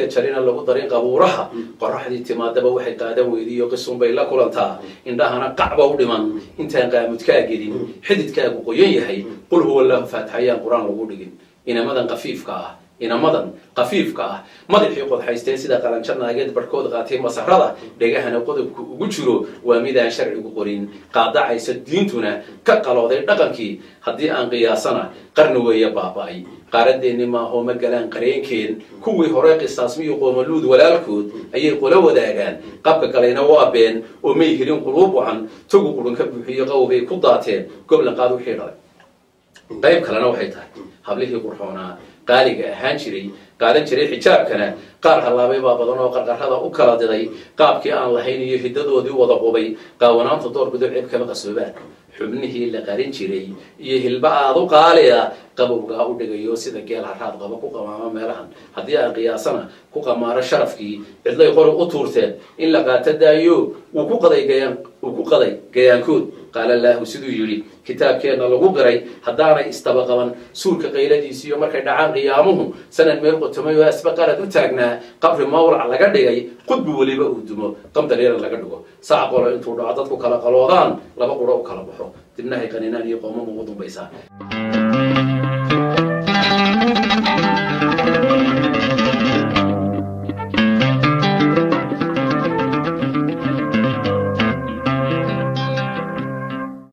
dadkii jarina lagu darin qabuuraha qorraxdii timaadaba waxay qaadan weydiyo qisuun bay la kulantaa indhahana qacba u dhiman intaan qaamudkaa gelin xididkaagu qoyan yahay qul huwa allahu faatixayaan quraan lagu dhigin inamadan qafiifka ah madaxii qodxaystee sida qalanjarnaageed barhkood qaatay masarada dhegahana qodobku ugu jiro waa midaan sharcigu qorin qaadacaysa diintuna ka qalooday dhaqankii haddii aan qiyaasana qarni weeye baaba'ay qaaradeenni maahoo ma galaan qareenkeen kuwii hore qisaasmiyo qoomaluud walaalkood ayay qolo wadaagaan qabka kalena waa been oo may helin quluub wacan togu qurun ka buuxiyo qawbay ku daateen goblan qaad wixii dhalay qayb kalena waxay tahay hablihii qurxoonaa qaaliga ahaan jiray qaadan jiray xijaabkana qaar halaabay baa badan oo qarqarrada u kala diday qaabkii aan lahayn iyo hiddadoodii wada qubay qaawanaanta doorbido ceeb kama qasoobaan xubnihii la qarin jiray iyo hilba aad u qaaliya qabowgaa u dhigayo sida geel haraad qaba ku qamaama meelahan haddii aan qiyaasana ku qamaaro sharafkii cidlay qori u tuurteen in la qaato daayo uu ku qaday gayaankood qaala allaahu siduu yidhi kitaabkeenna lagu qiray haddaanay istaba qaban suurka qayladiisiiyo markay dhacaan qiyaamuhu sanad meel qotomay oo asba qarad u taagnaa qabri mawlac laga dhigay qudbi weliba uu dumo qamdareera laga dhigo saac qolo intuu dhaco dadku kala qaloodaan laba quro u kala baxo dibnahay qaninaan iyo qoomama ugu dambaysaa